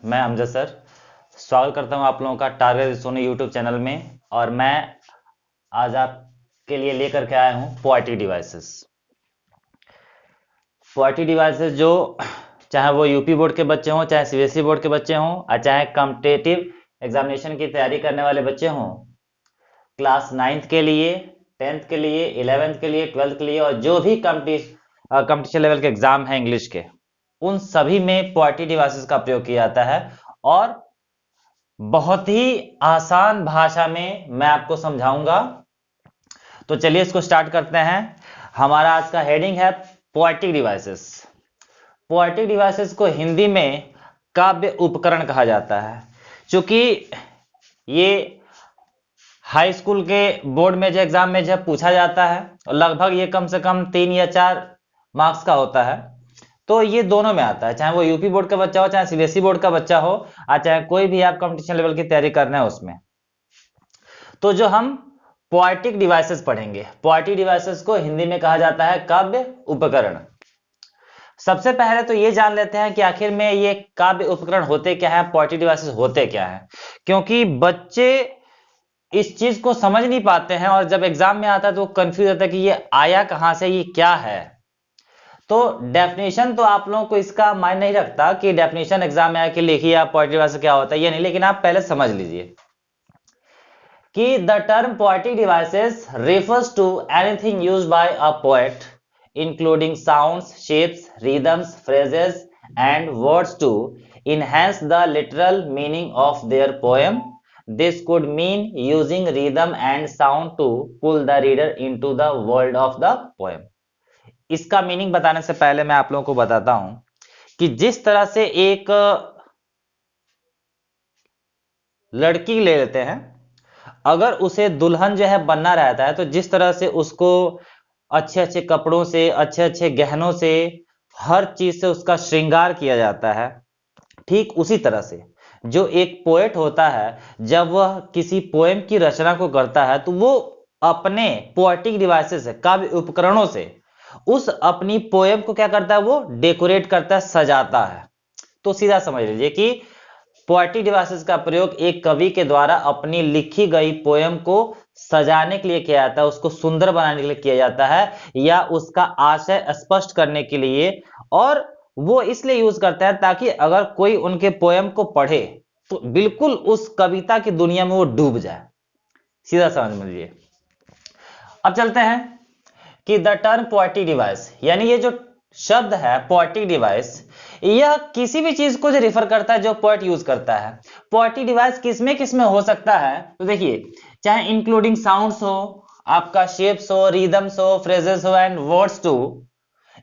मैं अमजद सर स्वागत करता हूं आप लोगों का टारगेट सोनी यूट्यूब चैनल में। और मैं आज आपके लिए लेकर के आया हूं पोएटिक डिवाइसेस। पोएटिक डिवाइसेस जो चाहे वो यूपी बोर्ड के बच्चे हों, चाहे सीबीएसई बोर्ड के बच्चे हों, और चाहे कॉम्पिटिटिव एग्जामिनेशन की तैयारी करने वाले बच्चे हों, क्लास 9th के लिए, 10th के लिए, 11th के लिए, 12th के लिए, और जो भी कंपटीशन लेवल के एग्जाम है इंग्लिश के, उन सभी में पोएटिक डिवाइसेस का प्रयोग किया जाता है। और बहुत ही आसान भाषा में मैं आपको समझाऊंगा। तो चलिए इसको स्टार्ट करते हैं। हमारा आज का हेडिंग है पोएटिक डिवाइसेस। पोएटिक डिवाइसेस को हिंदी में काव्य उपकरण कहा जाता है। क्योंकि ये हाई स्कूल के बोर्ड में जो एग्जाम में जब पूछा जाता है, लगभग ये कम से कम 3 या 4 मार्क्स का होता है। तो ये दोनों में आता है, चाहे वो यूपी बोर्ड का बच्चा हो, चाहे सीबीएसई बोर्ड का बच्चा हो, और चाहे कोई भी आप कंपटीशन लेवल की तैयारी करना है उसमें। तो जो हम पोएटिक डिवाइसेस पढ़ेंगे, पोएटिक डिवाइसेस को हिंदी में कहा जाता है काव्य उपकरण। सबसे पहले तो ये जान लेते हैं कि आखिर में ये काव्य उपकरण होते क्या है, पोएटिक डिवाइसेस होते क्या है। क्योंकि बच्चे इस चीज को समझ नहीं पाते हैं और जब एग्जाम में आता है तो कंफ्यूज होता है कि ये आया कहां से, ये क्या है। तो डेफिनेशन तो आप लोगों को इसका मायने नहीं रखता कि डेफिनेशन एग्जाम में आके लिखिए आप पोएटिक डिवाइस क्या होता है, ये नहीं, लेकिन आप पहले समझ लीजिए कि the term poetic devices refers to anything used by a poet including sounds, shapes, rhythms, phrases and words to enhance the literal meaning of their poem. This could mean using rhythm and sound to pull the reader into the world of the poem. इसका meaning बताने से पहले मैं आप लोगों को बताता हूं कि जिस तरह से एक लड़की ले लेते हैं, अगर उसे दुल्हन जो है बनना रहता है तो जिस तरह से उसको अच्छे अच्छे कपड़ों से, अच्छे अच्छे गहनों से, हर चीज से उसका श्रृंगार किया जाता है, ठीक उसी तरह से जो एक पोएट होता है, जब वह किसी पोएम की रचना को करता है तो वो अपने पोएटिक डिवाइसेस से, काव्य उपकरणों से उस अपनी पोएम को क्या करता है, वो डेकोरेट करता है, सजाता है। तो सीधा समझ लीजिए कि पोएटिक डिवाइसेस का प्रयोग एक कवि के द्वारा अपनी लिखी गई पोएम को सजाने के लिए किया जाता है, उसको सुंदर बनाने के लिए किया जाता है, या उसका आशय स्पष्ट करने के लिए। और वो इसलिए यूज करता है ताकि अगर कोई उनके पोएम को पढ़े तो बिल्कुल उस कविता की दुनिया में वो डूब जाए। सीधा समझ लीजिए। अब चलते हैं कि द टर्म पोएटिक डिवाइस, यानी ये जो शब्द है पोएटिक डिवाइस, यह किसी भी चीज को जो रिफर करता है जो पोएट यूज करता है। पोएटिक डिवाइस किसमें किसमें हो सकता है, तो देखिए, चाहे इंक्लूडिंग साउंड्स हो, आपका शेप्स हो, रिदम्स हो, फ्रेजेस हो and words to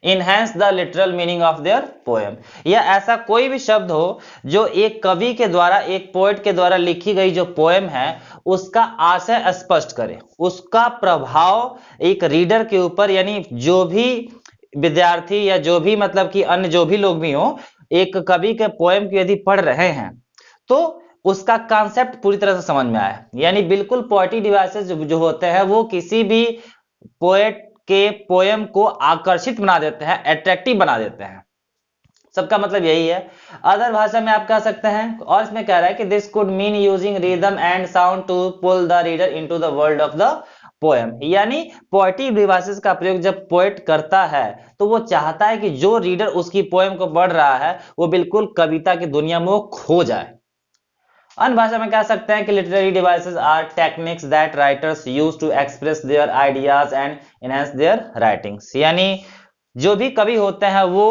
enhance the literal meaning of their poem, या ऐसा कोई भी शब्द हो जो एक कवि के द्वारा, एक पोएट के द्वारा लिखी गई जो पोएम है उसका आशय स्पष्ट करे, उसका प्रभाव एक रीडर के ऊपर, यानी जो भी विद्यार्थी या जो भी मतलब कि अन्य जो भी लोग भी हो, एक कवि के पोएम को यदि पढ़ रहे हैं तो उसका कॉन्सेप्ट पूरी तरह से समझ में आए। यानी बिल्कुल पोएटिक डिवाइसेस जो होते हैं वो किसी भी पोएट के पोएम को आकर्षित बना देते हैं, अट्रैक्टिव बना देते हैं। सबका मतलब यही है। अदर भाषा में आप कह सकते हैं, और इसमें कह रहा है कि this could mean using rhythm and sound to pull the reader into the world of the poem. यानी पोएटिक डिवाइसेस का प्रयोग जब पोएट करता है तो वो चाहता है कि जो रीडर उसकी पोएम को पढ़ रहा है वो बिल्कुल कविता की दुनिया में वो खो जाए। अन्य भाषा में कह सकते हैं कि literary devices are techniques that writers use to express their ideas and enhance their writings. यानी जो भी कवि होते हैं वो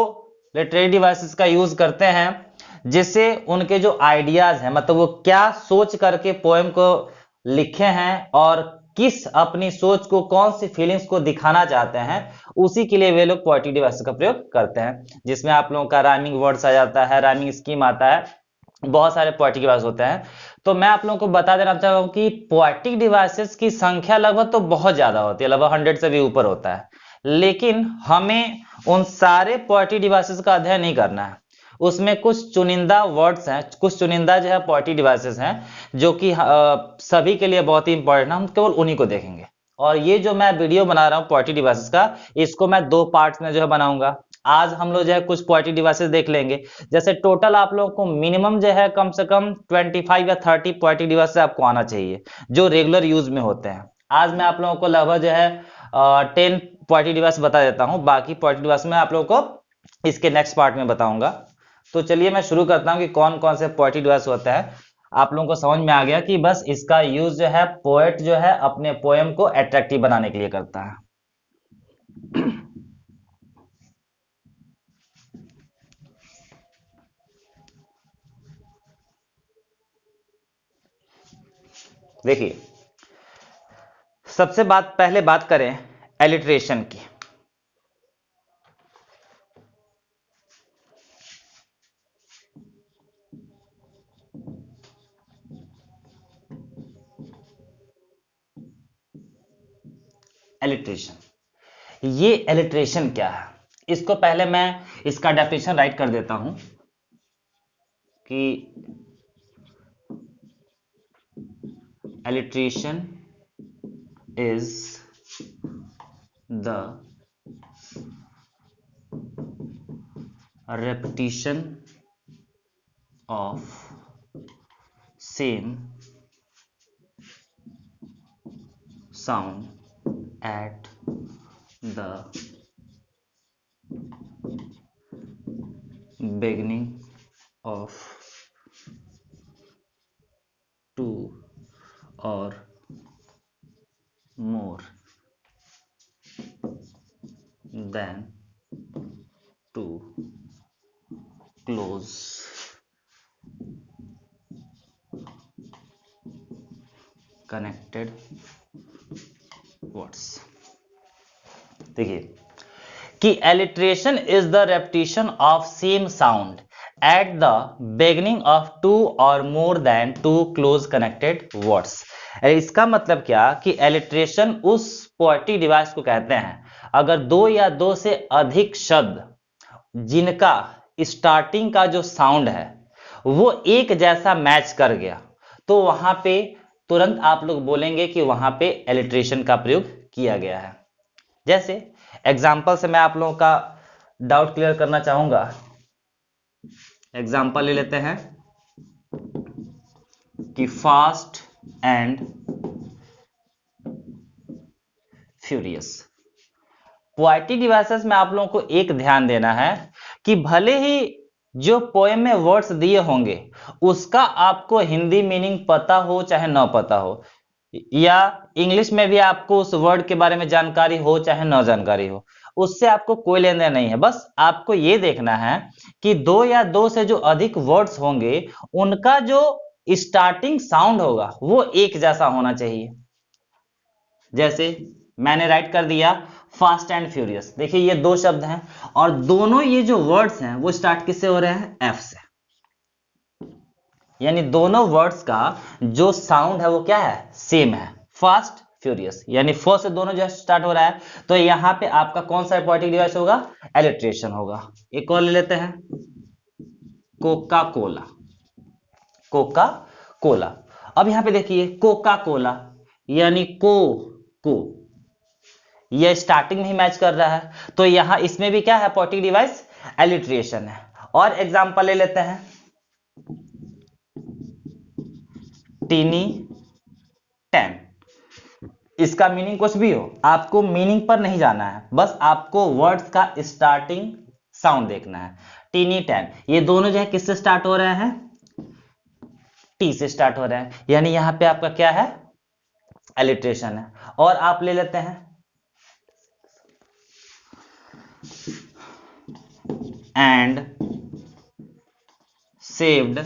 लिटरेरी डिवाइसेस का यूज करते हैं जिससे उनके जो आइडियाज हैं, मतलब वो क्या सोच करके पोएम को लिखे हैं और किस अपनी सोच को, कौन सी फीलिंग्स को दिखाना चाहते हैं, उसी के लिए वे लोग पोएटिक डिवाइसेस का प्रयोग करते हैं। जिसमें आप लोगों का राइमिंग वर्ड्स आ जाता है, राइमिंग स्कीम आता है, बहुत सारे पोएटिक डिवाइस होते हैं। तो मैं आप लोगों को बता देना चाहता हूं कि पोएटिक डिवाइसेस की संख्या लगभग तो बहुत ज्यादा होती है, लगभग 100 से भी ऊपर होता है। लेकिन हमें उन सारे पोएटिक डिवाइसेस का अध्ययन नहीं करना है, उसमें कुछ चुनिंदा वर्ड्स हैं, कुछ चुनिंदा जो है पोएटिक डिवाइसेस हैं जो कि सभी के लिए बहुत ही इंपॉर्टेंट है, हम केवल उन्हीं को देखेंगे। और ये जो मैं वीडियो बना रहा हूँ पोएटिक डिवाइसेस का, इसको मैं 2 पार्ट्स में जो है बनाऊंगा। आज हम लोग जो है कुछ पोएटिक डिवाइसेस देख लेंगे। जैसे टोटल आप लोगों को मिनिमम जो है कम से कम 25 या 30 पोएटिक डिवाइसेस आपको आना चाहिए जो रेगुलर यूज में होते हैं। आज मैं आप लोगों को लगभग जो है 10 पोएटिक डिवाइस बता देता हूँ, बाकी पोएटिक डिवाइस में आप लोगों को इसके नेक्स्ट पार्ट में बताऊंगा। तो चलिए मैं शुरू करता हूँ कि कौन कौन से पोएटिक डिवाइस होता है। आप लोगों को समझ में आ गया कि बस इसका यूज जो है पोएट जो है अपने पोएम को अट्रैक्टिव बनाने के लिए करता है। देखिए, सबसे पहले बात करें एलिट्रेशन की। एलिट्रेशन, ये एलिट्रेशन क्या है, इसको पहले मैं इसका डेफिनेशन राइट कर देता हूं कि alliteration is the repetition of same sound at the beginning of two or more than two close connected words। देखिए कि alliteration is the repetition of same sound at the beginning of two or more than two close connected words. इसका मतलब क्या कि alliteration उस poetic device को कहते हैं अगर दो या दो से अधिक शब्द जिनका स्टार्टिंग का जो साउंड है वो एक जैसा मैच कर गया तो वहां पे तुरंत आप लोग बोलेंगे कि वहां पे एलिट्रेशन का प्रयोग किया गया है। जैसे एग्जाम्पल से मैं आप लोगों का डाउट क्लियर करना चाहूंगा। एग्जाम्पल ले लेते हैं कि fast and furious. Poetic devices में आप लोगों को एक ध्यान देना है कि भले ही जो पोएम में वर्ड्स दिए होंगे उसका आपको हिंदी मीनिंग पता हो चाहे ना पता हो, या इंग्लिश में भी आपको उस वर्ड के बारे में जानकारी हो चाहे ना जानकारी हो, उससे आपको कोई लेना नहीं है। बस आपको ये देखना है कि दो या दो से जो अधिक वर्ड्स होंगे उनका जो स्टार्टिंग साउंड होगा वो एक जैसा होना चाहिए। जैसे मैंने राइट कर दिया फास्ट एंड फ्यूरियस। देखिए ये दो शब्द हैं और दोनों ये जो वर्ड्स हैं वो स्टार्ट किससे हो रहे हैं, एफ से, यानी दोनों वर्ड्स का जो साउंड है वो क्या है, सेम है, फास्ट फ्यूरियस, यानी फ से दोनों जो स्टार्ट हो रहा है। तो यहां पे आपका कौन सा पोएटिक डिवाइस होगा, एलिट्रेशन होगा। एक और ले लेते हैं, कोका कोला। कोका कोला, अब यहां पे देखिए कोका कोला यानी को यह स्टार्टिंग में ही मैच कर रहा है, तो यहां इसमें भी क्या है, पोएटिक डिवाइस एलिट्रेशन है। और एग्जांपल ले लेते हैं, टीनी टैन। इसका मीनिंग कुछ भी हो, आपको मीनिंग पर नहीं जाना है, बस आपको वर्ड्स का स्टार्टिंग साउंड देखना है। टीनी टैन, ये दोनों जो है किससे स्टार्ट हो रहे हैं, टी से स्टार्ट हो रहे हैं, यानी यहां पे आपका क्या है, एलिट्रेशन है। और आप ले लेते हैं एंड सेव्ड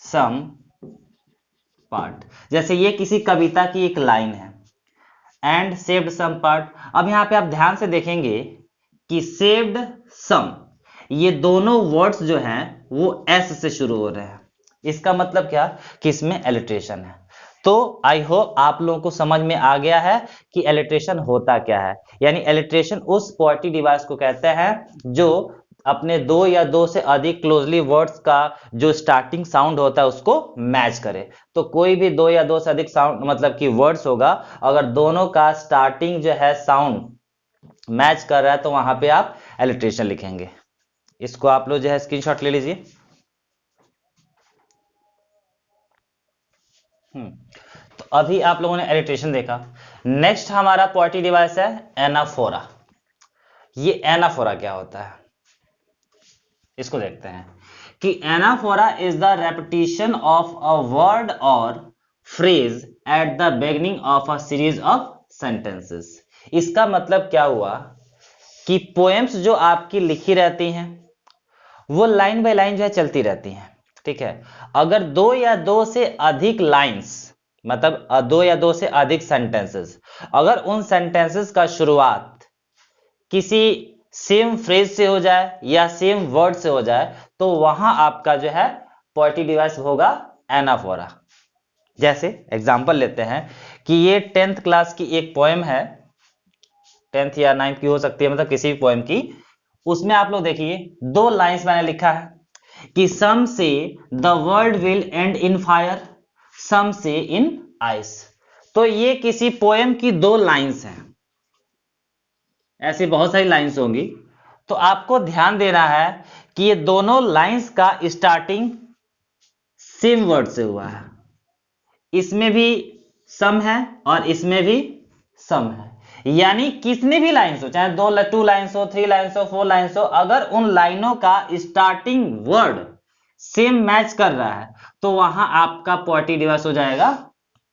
सम पार्ट। जैसे ये किसी कविता की एक लाइन है, एंड सेव्ड सम पार्ट। अब यहां पे आप ध्यान से देखेंगे कि सेव्ड सम, ये दोनों वर्ड्स जो हैं वो एस से शुरू हो रहे हैं। इसका मतलब क्या कि इसमें एलिट्रेशन है। तो आई होप आप लोगों को समझ में आ गया है कि एलिट्रेशन होता क्या है। यानी एलिट्रेशन उस पोएटिक डिवाइस को कहते हैं जो अपने दो या दो से अधिक क्लोजली वर्ड्स का जो स्टार्टिंग साउंड होता है उसको मैच करे। तो कोई भी दो या दो से अधिक साउंड मतलब कि वर्ड्स होगा, अगर दोनों का स्टार्टिंग जो है साउंड मैच कर रहा है तो वहां पे आप एलिट्रेशन लिखेंगे। इसको आप लोग जो है स्क्रीनशॉट ले लीजिए। तो अभी आप लोगों ने एलिट्रेशन देखा। नेक्स्ट हमारा पोएटिक डिवाइस है एनाफोरा। ये एनाफोरा क्या होता है इसको देखते हैं कि anaphora is the repetition of a word or phrase at the beginning of a series of sentences. इसका मतलब क्या हुआ कि पोएम्स जो आपकी लिखी रहती हैं वो लाइन बाय लाइन जो है चलती रहती हैं, ठीक है। अगर दो या दो से अधिक लाइंस, मतलब दो या दो से अधिक सेंटेंसेस, अगर उन सेंटेंसेस का शुरुआत किसी सेम फ्रेज से हो जाए या सेम वर्ड से हो जाए तो वहां आपका जो है पोएटिक डिवाइस होगा एनाफोरा। जैसे एग्जांपल लेते हैं कि ये 10th क्लास की एक पोएम है, 10th या 9th की हो सकती है, मतलब किसी भी पोएम की। उसमें आप लोग देखिए दो लाइंस मैंने लिखा है कि some say the world will end in fire, some say in ice. तो ये किसी पोएम की दो लाइंस हैं, ऐसी बहुत सारी लाइंस होंगी। तो आपको ध्यान देना है कि ये दोनों लाइंस का स्टार्टिंग सेम वर्ड से हुआ है। इसमें भी सम है और इसमें भी सम है, यानी कितने भी लाइंस हो, चाहे टू लाइंस हो, 3 लाइंस हो, 4 लाइंस हो, अगर उन लाइनों का स्टार्टिंग वर्ड सेम मैच कर रहा है तो वहां आपका पोएटिक डिवाइस हो जाएगा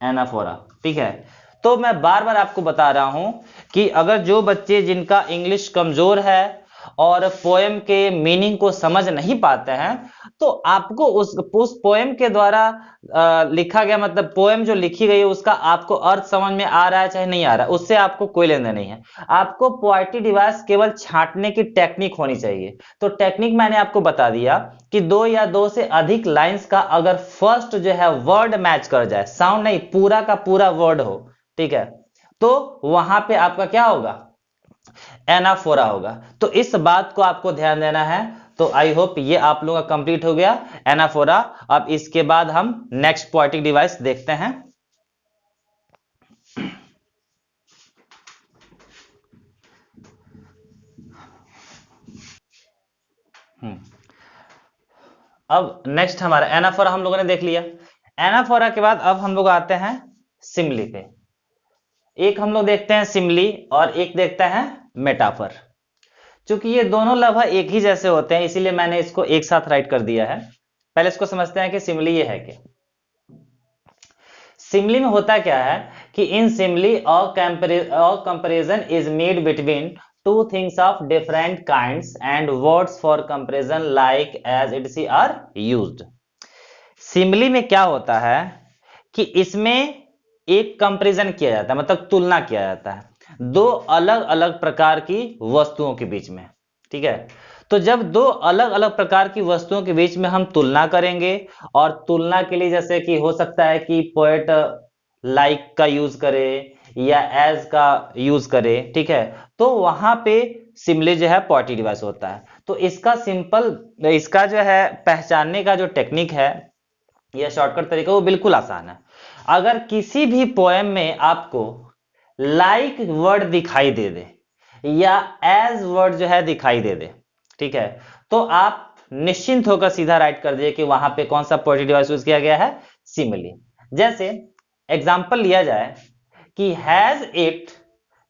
एनाफोरा, ठीक है। तो मैं बार बार आपको बता रहा हूं कि अगर जो बच्चे जिनका इंग्लिश कमजोर है और पोएम के मीनिंग को समझ नहीं पाते हैं तो आपको उस पोएम के द्वारा लिखा गया, मतलब पोएम जो लिखी गई है उसका आपको अर्थ समझ में आ रहा है चाहे नहीं आ रहा है, उससे आपको कोई लेना नहीं है। आपको पोएटिक डिवाइस केवल छांटने की टेक्निक होनी चाहिए। तो टेक्निक मैंने आपको बता दिया कि दो या दो से अधिक लाइंस का अगर फर्स्ट जो है वर्ड मैच कर जाए, साउंड नहीं, पूरा का पूरा वर्ड हो, ठीक है, तो वहां पे आपका क्या होगा, एनाफोरा होगा। तो इस बात को आपको ध्यान देना है। तो आई होप ये आप लोगों का कंप्लीट हो गया एनाफोरा। अब इसके बाद हम नेक्स्ट पोएटिक डिवाइस देखते हैं। अब नेक्स्ट हमारा एनाफोरा हम लोगों ने देख लिया। एनाफोरा के बाद अब हम लोग आते हैं सिमली पे। एक हम लोग देखते हैं सिमली और एक देखते हैं मेटाफर। चूंकि ये दोनों लगभग एक ही जैसे होते हैं इसीलिए मैंने इसको एक साथ राइट कर दिया है। पहले इसको समझते हैं कि सिमली ये है क्या। सिमली में होता क्या है कि in simile comparison is made between two things of different kinds and words for comparison like as it see are used. Simile में क्या होता है कि इसमें एक कंपैरिजन किया जाता है, मतलब तुलना किया जाता है दो अलग अलग प्रकार की वस्तुओं के बीच में, ठीक है। तो जब दो अलग अलग प्रकार की वस्तुओं के बीच में हम तुलना करेंगे, और तुलना के लिए जैसे कि हो सकता है कि पोएट लाइक का यूज करे या एज का यूज करे, ठीक है, तो वहां पे सिमली जो है पोएटिक डिवाइस होता है। तो इसका इसका जो है पहचानने का जो टेक्निक है या शॉर्टकट तरीका वो बिल्कुल आसान है। अगर किसी भी पोएम में आपको लाइक वर्ड दिखाई दे दे या एज वर्ड जो है दिखाई दे दे, ठीक है, तो आप निश्चिंत होकर सीधा राइट कर दिए कि वहां पे कौन सा पोएटिक डिवाइस यूज किया गया है, सिमिली। जैसे एग्जांपल लिया जाए कि has it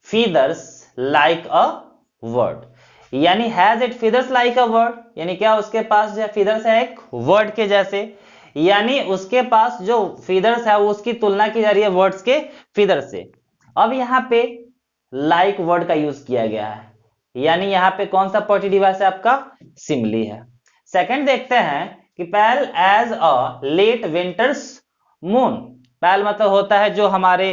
feathers like a bird, यानी has it feathers like a bird, यानी क्या उसके पास जो फीदर्स है एक वर्ड के जैसे, यानी उसके पास जो फीदर्स है वो उसकी तुलना की जा रही है वर्ड्स के फीदर से। अब यहां पे लाइक वर्ड का यूज किया गया है, यानी यहां पे कौन सा पोएटिक डिवाइस है आपका, सिमली है। सेकंड देखते हैं कि pale as a late winter's moon. Pale मतलब होता है जो हमारे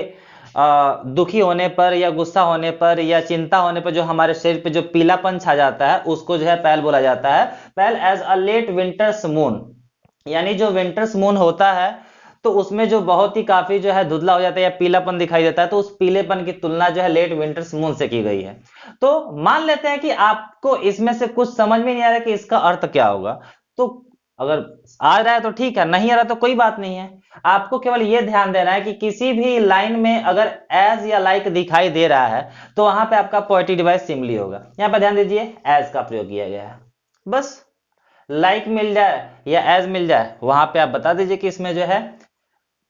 दुखी होने पर या गुस्सा होने पर या चिंता होने पर जो हमारे शरीर पे जो पीलापन छा जाता है उसको जो है पैल बोला जाता है। Pale as a late winter's moon, यानी जो विंटर्स मून होता है तो उसमें जो बहुत ही काफी जो है धुंधला हो जाता है या पीलापन दिखाई देता है, तो उस पीलेपन की तुलना जो है लेट विंटर्स मून से की गई है। तो मान लेते हैं कि आपको इसमें से कुछ समझ में नहीं आ रहा कि इसका अर्थ क्या होगा, तो अगर आ रहा है तो ठीक है, नहीं आ रहा तो कोई बात नहीं है। आपको केवल ये ध्यान देना है कि किसी भी लाइन में अगर एज या लाइक दिखाई दे रहा है तो वहां पे आपका पोएटिक डिवाइस सिमिली होगा। यहां पर ध्यान दीजिए एज का प्रयोग किया गया है। बस लाइक मिल जाए या एज मिल जाए वहां पे आप बता दीजिए कि इसमें जो है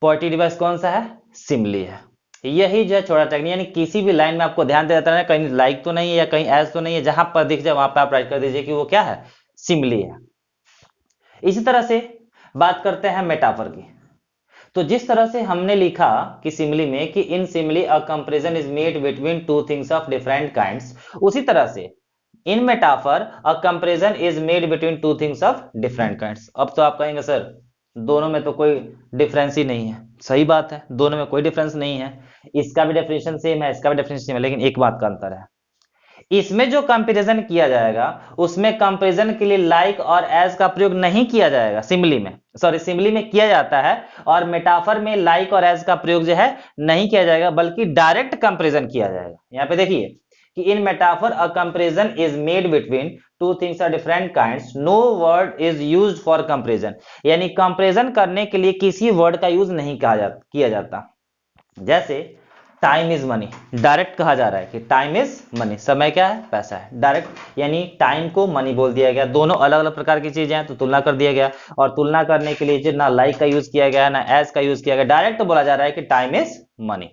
पोएटिक डिवाइस कौन सा है, सिमिली है। यही जो है छोटा टेक्निक, यानी किसी भी लाइन में आपको ध्यान दे देता है कहीं लाइक तो नहीं है या कहीं एज तो नहीं है, जहां पर दिख जाए वहां पर आप राइट कर दीजिए कि वो क्या है, सिमिली है। इसी तरह से बात करते हैं मेटाफर की। तो जिस तरह से हमने लिखा कि सिमिली में कि in simile a comparison is made between two things of different kinds, उसी तरह से in metaphor a comparison is made between two things of different kinds. अब तो आप कहेंगे सर दोनों में तो कोई डिफरेंस ही नहीं है। सही बात है, दोनों में कोई डिफरेंस नहीं है, इसका भी डेफिनेशन सेम है, इसका भी डेफिनेशन सेम है, लेकिन एक बात का अंतर है, इसमें जो कंपैरिजन किया जाएगा उसमें कंपैरिजन के लिए लाइक और एज का प्रयोग नहीं किया जाएगा। सिमिली में, सॉरी सिमिली में किया जाता है, और मेटाफर में लाइक और एज का प्रयोग जो है नहीं किया जाएगा, बल्कि डायरेक्ट कंपैरिजन किया जाएगा। यहां पे देखिए कि in metaphor a comparison is made between two things are different kinds, no word is used for comparison, यानी कंपैरिजन करने के लिए किसी वर्ड का यूज नहीं किया जाता। जैसे टाइम इज मनी, डायरेक्ट कहा जा रहा है कि टाइम इज मनी, समय क्या है, पैसा है, डायरेक्ट, यानी टाइम को मनी बोल दिया गया। दोनों अलग अलग प्रकार की चीजें हैं तो तुलना कर दिया गया, और तुलना करने के लिए ना लाइक का यूज किया गया ना एज का यूज किया गया, डायरेक्ट बोला जा रहा है कि टाइम इज मनी।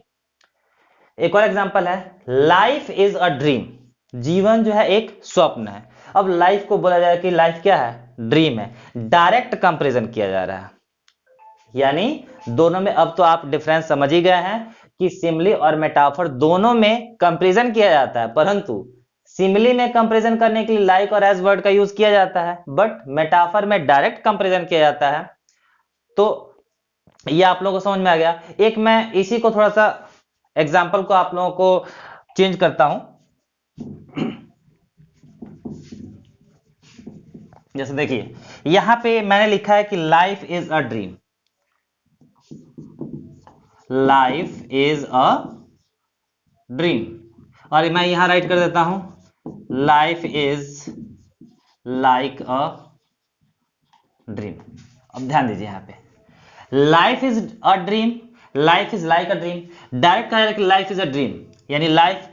एक और एग्जांपल है, लाइफ इज अ ड्रीम, जीवन जो है एक स्वप्न है। अब लाइफ को बोला जाए कि लाइफ क्या है, ड्रीम है, डायरेक्ट कंपैरिजन किया जा रहा है। यानी दोनों में अब तो आप डिफरेंस समझ ही गए हैं कि सिमिली और मेटाफर दोनों में कंपैरिजन किया जाता है, परंतु सिमिली में कंपैरिजन करने के लिए लाइक और एज वर्ड का यूज किया जाता है, बट मेटाफर में डायरेक्ट कंपैरिजन किया जाता है। तो ये आप लोगों को समझ में आ गया। एक मैं इसी को थोड़ा सा एग्जाम्पल को आप लोगों को चेंज करता हूं। जैसे देखिए यहां पे मैंने लिखा है कि life is a dream, life is a dream, और मैं यहां राइट कर देता हूं life is like a dream. अब ध्यान दीजिए यहां पे life is a dream, life is like a dream, direct कहा जा रहा है कि लाइफ इज अ ड्रीम, यानी लाइफ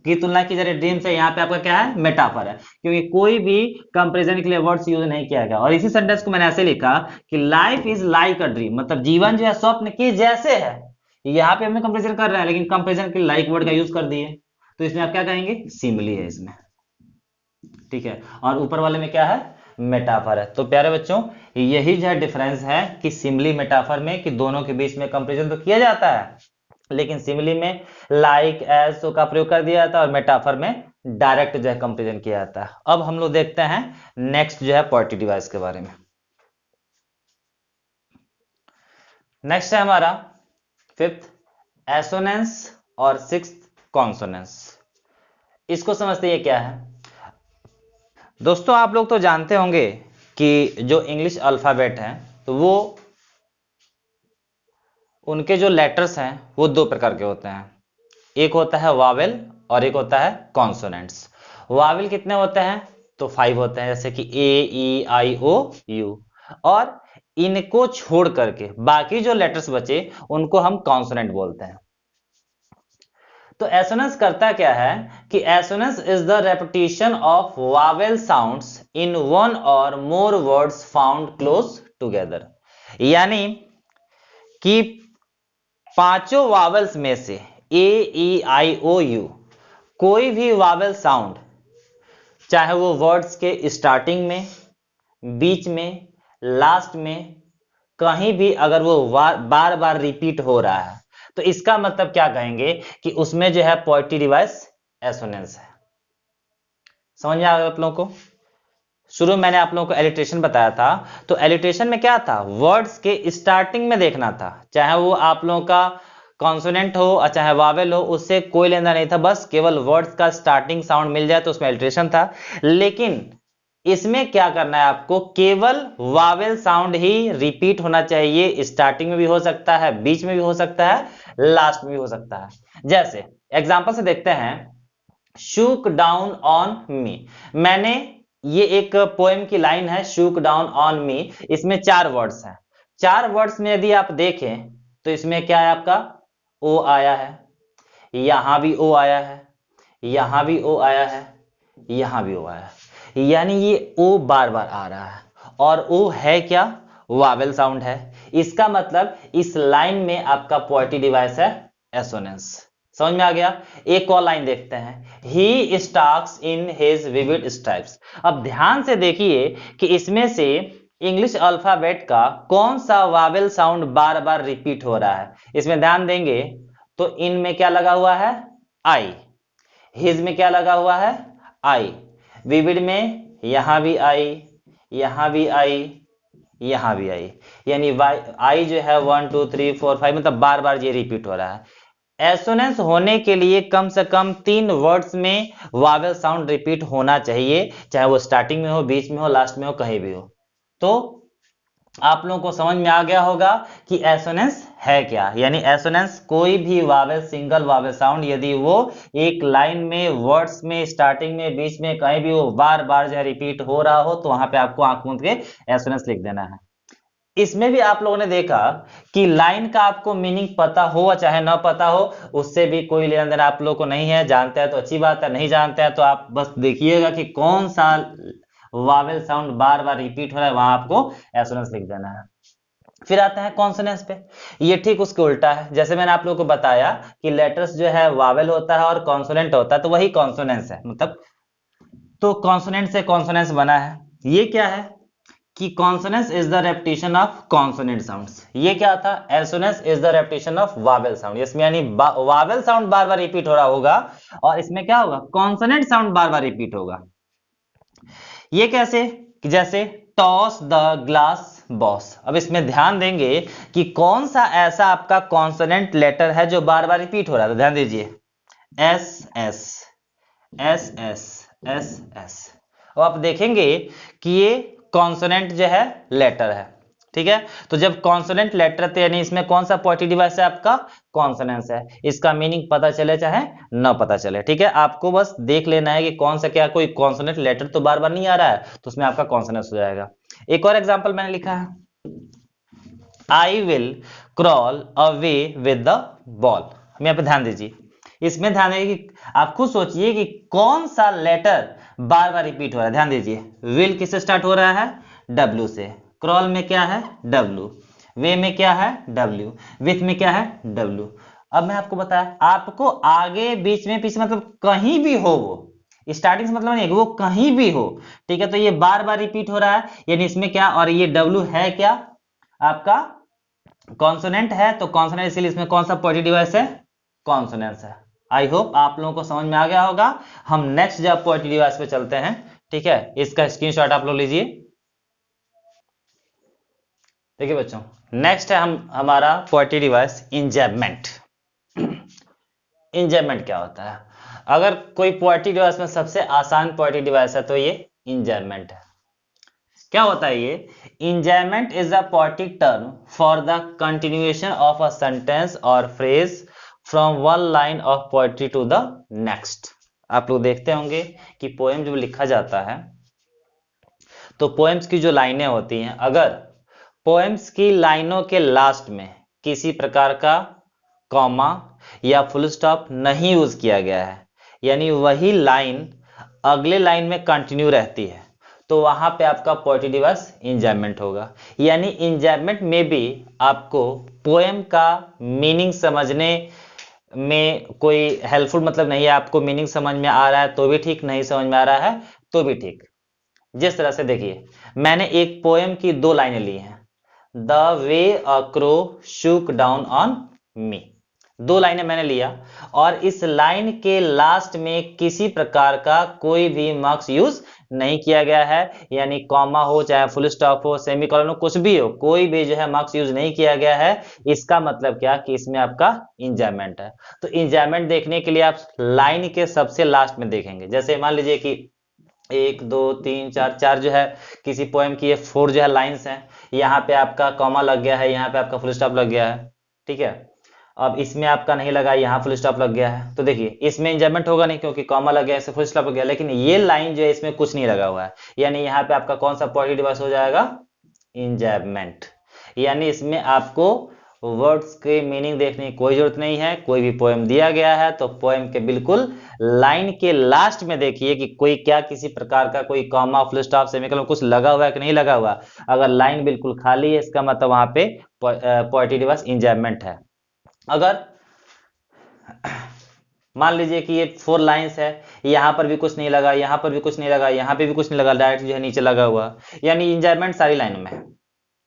की तुलना की जा रही है ड्रीम से। यहां पे आपका क्या है, मेटाफर है, क्योंकि कोई भी कंपैरिजन के लिए वर्ड्स यूज नहीं किया गया। और इसी सेंटेंस को मैंने ऐसे लिखा कि life is like a dream, मतलब जीवन जो है स्वप्न के जैसे है। यहां पे हमें कंपैरिजन कर रहा है, लेकिन कंपैरिजन के लिए लाइक वर्ड का यूज कर दिए, तो इसमें आप क्या कहेंगे, सिमिली है इसमें, ठीक है। और ऊपर वाले में क्या है, मेटाफर है। तो प्यारे बच्चों यही जो है डिफरेंस है कि सिमिली मेटाफर में, कि दोनों के बीच में कंपैरिजन तो किया जाता है, लेकिन सिमिली में लाइक एज का प्रयोग कर दिया जाता है, और मेटाफर में डायरेक्ट जो है कंपैरिजन किया जाता है। अब हम लोग देखते हैं नेक्स्ट जो है पोएटिक डिवाइस के बारे में। नेक्स्ट है हमारा फिफ्थ एसोनेंस और सिक्स्थ कॉन्सोनेंस। इसको समझते हैं क्या है। दोस्तों आप लोग तो जानते होंगे कि जो इंग्लिश अल्फाबेट है तो वो उनके जो लेटर्स हैं वो दो प्रकार के होते हैं, एक होता है वावेल और एक होता है कॉन्सोनेंट्स। वावेल कितने होते हैं, तो 5 होते हैं, जैसे कि ए ई आई ओ यू, और इनको छोड़ करके बाकी जो लेटर्स बचे उनको हम कॉन्सोनेंट बोलते हैं। तो एसोनेंस करता क्या है कि assonance is the repetition of vowel sounds in one or more words found close together, यानी कि पांचों वावेल्स में से ए ई आई ओ यू कोई भी वावेल साउंड, चाहे वो वर्ड्स के स्टार्टिंग में, बीच में, लास्ट में, कहीं भी अगर वो बार बार रिपीट हो रहा है तो इसका मतलब क्या कहेंगे कि उसमें जो है पोएटिक डिवाइस एसोनेंस है। समझ में आ गया आप लोगों को। शुरू में मैंने आप लोगों को एलिट्रेशन बताया था, तो एलिट्रेशन में क्या था, वर्ड्स के स्टार्टिंग में देखना था, चाहे वो आप लोगों का कॉन्सोनेंट हो और चाहे वावेल हो, उससे कोई लेना नहीं था, बस केवल वर्ड्स का स्टार्टिंग साउंड मिल जाए तो उसमें एलिट्रेशन था। लेकिन इसमें क्या करना है आपको, केवल वावेल साउंड ही रिपीट होना चाहिए, स्टार्टिंग में भी हो सकता है, बीच में भी हो सकता है, लास्ट में भी हो सकता है। जैसे एग्जांपल से देखते हैं, शूक डाउन ऑन मी, मैंने ये एक पोएम की लाइन है, शूक डाउन ऑन मी। इसमें 4 वर्ड्स हैं। 4 वर्ड्स में यदि आप देखें तो इसमें क्या है आपका, ओ आया है, यहां भी ओ आया है, यहां भी ओ आया है, यहां भी ओ आया है, यानी ये ओ बार बार आ रहा है। और ओ है क्या, वावेल साउंड है। इसका मतलब इस लाइन में आपका पोएटिक डिवाइस है एसोनेंस। समझ में आ गया। एक और लाइन देखते हैं, he stalks in his vivid stripes. अब ध्यान से देखिए कि इसमें से इंग्लिश अल्फाबेट का कौन सा वावेल साउंड बार बार रिपीट हो रहा है। इसमें ध्यान देंगे तो इन में क्या लगा हुआ है, आई। हिज में क्या लगा हुआ है, आई। विविड में यहां भी आई, यहां भी आई, यहां भी आई, यानी आई जो है 1 2 3 4 5 मतलब बार बार ये रिपीट हो रहा है। एसोनेंस होने के लिए कम से कम 3 वर्ड्स में वावेल साउंड रिपीट होना चाहिए, चाहे वो स्टार्टिंग में हो, बीच में हो, लास्ट में हो, कहीं भी हो। तो आप लोगों को समझ में आ गया होगा कि एसोनेंस है क्या। यानी एसोनेंस कोई भी वावेल, सिंगल वावेल साउंड यदि वो एक लाइन में, वर्ड्स में, स्टार्टिंग में, बीच में, कहीं भी वो बार बार जो है रिपीट हो रहा हो तो वहां पे आपको आंख मूंद के एसोनेंस लिख देना है। इसमें भी आप लोगों ने देखा कि लाइन का आपको मीनिंग पता हो चाहे ना पता हो, उससे भी कोई लेना देना आप लोगों को नहीं है। जानते हैं तो अच्छी बात है, नहीं जानते हैं तो आप बस देखिएगा कि कौन सा वावेल साउंड बार बार रिपीट हो रहा है, वहां आपको एसोनेंस लिख देना है। फिर आते हैं कॉन्सोनेंट्स पे। ये ठीक उसके उल्टा है। जैसे मैंने आप लोगों को बताया कि लेटर्स जो है वावेल होता है और कॉन्सोनेंट होता है, तो वही कॉन्सोनेंट्स है मतलब। तो कॉन्सोनेंट से कॉन्सोनेंट्स बना है। ये क्या है कि consonance is the repetition of consonant sounds. ये क्या था, assonance is the repetition of Wavell sound. इसमें यानी वावेल साउंड बार बार रिपीट हो रहा होगा और इसमें क्या होगा, कॉन्सोनेंट साउंड बार बार रिपीट होगा। ये कैसे, कि जैसे टॉस द ग्लास बॉस। अब इसमें ध्यान देंगे कि कौन सा ऐसा आपका कॉन्सोनेंट लेटर है जो बार बार रिपीट हो रहा है। तो ध्यान दीजिए, S S, S S, S S. और आप देखेंगे कि ये कॉन्सोनेंट जो है लेटर है, ठीक है। तो जब कॉन्सोनेंट लेटर थे यानी इसमें कौन सा पोएटिक डिवाइस है आपका, कॉन्सोनेंस है। इसका मीनिंग पता चले चाहे ना पता चले, ठीक है। आपको बस देख लेना है कि कौन सा, क्या कोई कॉन्सोनेंट लेटर तो बार बार नहीं आ रहा है तो उसमें आपका कॉन्सोनेंस हो जाएगा। एक और एग्जांपल मैंने लिखा है, I will crawl away with the ball. हम यहाँ पे ध्यान दीजिए, इसमें ध्यान दीजिए कि आप खुद सोचिए कि कौन सा लेटर बार बार रिपीट हो रहा है। ध्यान दीजिए, विल किससे स्टार्ट हो रहा है, डब्ल्यू से। क्रॉल में क्या है, डब्ल्यू। वे में क्या है, डब्ल्यू। विथ में क्या है, डब्ल्यू। अब मैं आपको बताया, आपको आगे बीच में पीछे मतलब कहीं भी हो, वो स्टार्टिंग से मतलब नहीं है, वो कहीं भी हो, ठीक है। तो ये बार बार रिपीट हो रहा है, यानी इसमें क्या, और ये डब्ल्यू है क्या आपका कॉन्सोनेंट है, तो कॉन्सोनेंट इसीलिए इसमें कौन सा पोएटिक डिवाइस है, कॉन्सोनेंस है। आई होप आप लोगों को समझ में आ गया होगा। हम नेक्स्ट जब पोएटिक डिवाइस पे चलते हैं, ठीक है। इसका स्क्रीनशॉट आप लोग लीजिए। देखिए बच्चों, नेक्स्ट है हमारा पोएटिक डिवाइस इंजैबमेंट। इंजैबमेंट क्या होता है, अगर कोई पोएटिक डिवाइस में सबसे आसान पोएटिक डिवाइस है तो ये इंजैबमेंट है। क्या होता है ये, enjambment is a poetic term for the continuation of a sentence or phrase from one line of poetry to the next. आप लोग देखते होंगे कि पोएम जब लिखा जाता है तो पोएम्स की जो लाइनें होती हैं, अगर पोएम्स की लाइनों के लास्ट में किसी प्रकार का कॉमा या फुल स्टॉप नहीं यूज किया गया है, यानी वही लाइन अगले लाइन में कंटिन्यू रहती है, तो वहां पे आपका पोएटिक डिवाइस इंजॉयमेंट होगा। यानी इंजॉयमेंट में भी आपको पोएम का मीनिंग समझने में कोई हेल्पफुल मतलब नहीं है। आपको मीनिंग समझ में आ रहा है तो भी ठीक, नहीं समझ में आ रहा है तो भी ठीक। जिस तरह से देखिए, मैंने एक पोएम की 2 लाइनें ली हैं, the way a crow shook down on me. 2 लाइनें मैंने लिया और इस लाइन के लास्ट में किसी प्रकार का कोई भी मार्क्स यूज नहीं किया गया है, यानी कॉमा हो चाहे फुल स्टॉप हो, सेमीकोलन हो, कुछ भी हो, कोई भी जो है मार्क्स यूज नहीं किया गया है। इसका मतलब क्या कि इसमें आपका इंजॉयमेंट है। तो इंजॉयमेंट देखने के लिए आप लाइन के सबसे लास्ट में देखेंगे। जैसे मान लीजिए कि 1 2 3 4 4 जो है किसी पोएम की ये 4 जो है लाइंस हैं, यहाँ पे आपका कॉमा लग गया है, यहाँ पे आपका फुल स्टॉप लग गया है, ठीक है। अब इसमें आपका नहीं लगा, यहाँ फुल स्टॉप लग गया है, तो देखिए इसमें इंजॉयमेंट होगा नहीं क्योंकि कॉमा लग गया, इससे फुल स्टॉप लग गया, लेकिन ये लाइन जो है इसमें कुछ नहीं लगा हुआ है, यानी यहाँ पे आपका कौन सा पॉजिटिव डिवाइस हो जाएगा, इंजॉयमेंट। यानी इसमें आपको वर्ड्स के मीनिंग देखने की कोई जरूरत नहीं है। कोई भी पोएम दिया गया है तो पोएम के बिल्कुल लाइन के लास्ट में देखिए कि कोई क्या किसी प्रकार का कोई कॉमा फुल स्टॉप सेमीकोलन कुछ लगा हुआ है कि नहीं लगा हुआ। अगर लाइन बिल्कुल खाली है इसका मतलब वहां पे पोएटिव डिवाइस इंजॉयमेंट है। अगर मान लीजिए कि ये 4 लाइंस है, यहाँ पर भी कुछ नहीं लगा, यहाँ पर भी कुछ नहीं लगा, यहाँ पे भी कुछ नहीं लगा, डायरेक्ट जो है नीचे लगा हुआ, यानी इंजॉयमेंट सारी लाइन में है,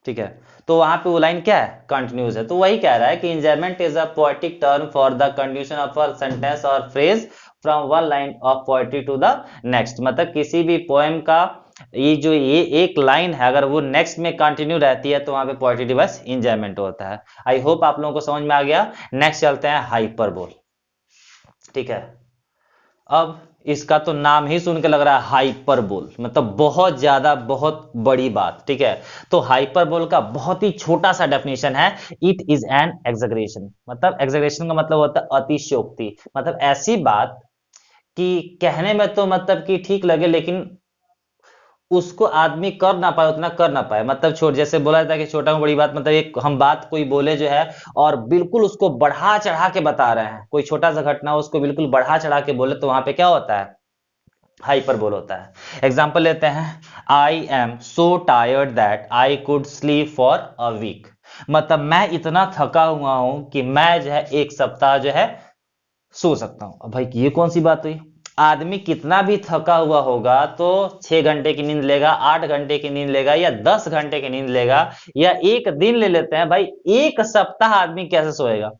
ठीक है। तो वहां पे वो लाइन क्या है, कंटिन्यूस है। तो वही कह रहा है कि enjambment is a poetic term for the continuation of a sentence or phrase from one line of poetry to the next. मतलब किसी भी पोएम का ये एक लाइन है, अगर वो नेक्स्ट में कंटिन्यू रहती है तो वहां पे पोएट्री डिवाइस इंजॉयमेंट होता है। आई होप आप लोगों को समझ में आ गया। नेक्स्ट चलते हैं हाइपरबोल, ठीक है। अब इसका तो नाम ही सुन के लग रहा है हाइपरबोल, मतलब बहुत ज्यादा बहुत बड़ी बात, ठीक है। तो हाइपरबोल का बहुत ही छोटा सा डेफिनेशन है, इट इज एन एग्जैगरेशन। मतलब एग्जैगरेशन का मतलब होता है अतिशयोक्ति, मतलब ऐसी बात कि कहने में तो मतलब कि ठीक लगे लेकिन उसको आदमी कर ना पाए, उतना कर ना पाए। मतलब छोड़, जैसे बोला जाता है कि छोटा में बड़ी बात, मतलब एक हम बात कोई बोले जो है और बिल्कुल उसको बढ़ा चढ़ा के बता रहे हैं, कोई छोटा सा घटना हो उसको बिल्कुल बढ़ा चढ़ा के बोले तो वहां पे क्या होता है, हाइपरबोल होता है। एग्जाम्पल लेते हैं, I am so tired that I could sleep for a week. मतलब मैं इतना थका हुआ हूं कि मैं जो है एक सप्ताह जो है सो सकता हूं। अब भाई ये कौन सी बात हुई, आदमी कितना भी थका हुआ होगा तो 6 घंटे की नींद लेगा, 8 घंटे की नींद लेगा या 10 घंटे की नींद लेगा या एक दिन ले लेते हैं, भाई एक सप्ताह आदमी कैसे सोएगा।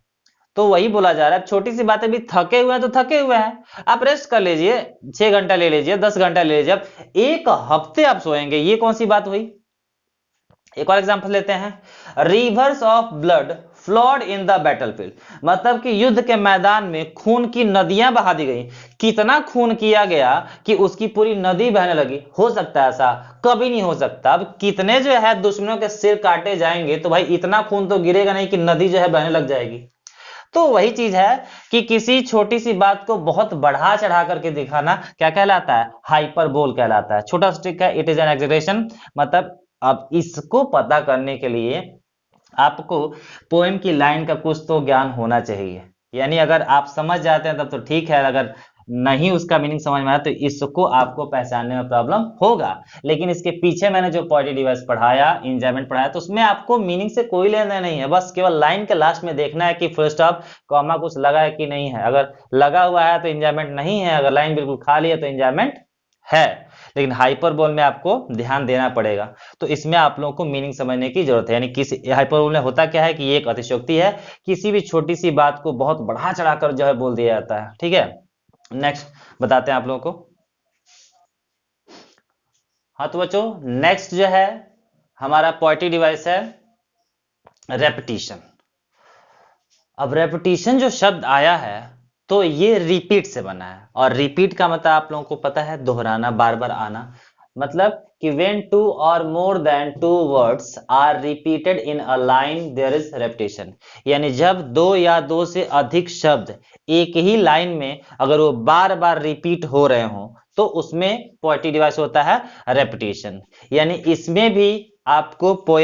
तो वही बोला जा रहा है, छोटी सी बात है, भी थके हुए हैं तो थके हुए हैं, आप रेस्ट कर लीजिए, 6 घंटा ले लीजिए, 10 घंटा ले लीजिए, अब एक हफ्ते आप सोएंगे, ये कौन सी बात हुई। एक और एग्जांपल लेते हैं, reverse of blood flawed in the battlefield. मतलब कि युद्ध के मैदान में खून की नदियां बहा दी गई। कितना खून किया गया कि उसकी पूरी नदी बहने लगी। हो सकता है ऐसा, कभी नहीं हो सकता। अब कितने जो है दुश्मनों के सिर काटे जाएंगे तो भाई इतना खून तो गिरेगा नहीं कि नदी जो है बहने लग जाएगी। तो वही चीज है कि किसी छोटी सी बात को बहुत बढ़ा चढ़ा करके दिखाना क्या कहलाता है, हाइपरबोल कहलाता है। छोटा सा ट्रिक है, इट इज एन एग्जैगरेशन। मतलब अब इसको पता करने के लिए आपको पोएम की लाइन का कुछ तो ज्ञान होना चाहिए। यानी अगर आप समझ जाते हैं तब तो ठीक है, अगर नहीं उसका मीनिंग समझ में आया तो इसको आपको पहचानने में प्रॉब्लम होगा। लेकिन इसके पीछे मैंने जो पोएटिक डिवाइस पढ़ाया, इंजॉयमेंट पढ़ाया, तो उसमें आपको मीनिंग से कोई लेना देना नहीं है। बस केवल लाइन के लास्ट में देखना है कि फुल स्टॉप कॉमा कुछ लगा है कि नहीं है। अगर लगा हुआ है तो इंजॉयमेंट नहीं है, अगर लाइन बिल्कुल खाली है तो इंजॉयमेंट है। लेकिन हाइपरबोल में आपको ध्यान देना पड़ेगा। तो इसमें आप लोगों को मीनिंग समझने की जरूरत है। यानी किसी हाइपरबोल में होता क्या है कि ये एक अतिशयोक्ति है, किसी भी छोटी सी बात को बहुत बढ़ा चढ़ाकर जो है बोल दिया जाता है, ठीक है। नेक्स्ट बताते हैं आप लोगों को। हाँ तो बच्चों नेक्स्ट जो है हमारा पोएटिक डिवाइस है रेपिटिशन। अब रेपिटिशन जो शब्द आया है तो ये रिपीट से बना है, और रिपीट का मतलब आप लोगों को पता है, दोहराना, बार बार आना। मतलब कि when two or more than two words are repeated in a line there is repetition। यानी जब दो या दो से अधिक शब्द एक ही लाइन में अगर वो बार बार रिपीट हो रहे हो तो उसमें पोएटिक डिवाइस होता है रेपिटेशन। यानी इसमें भी आपको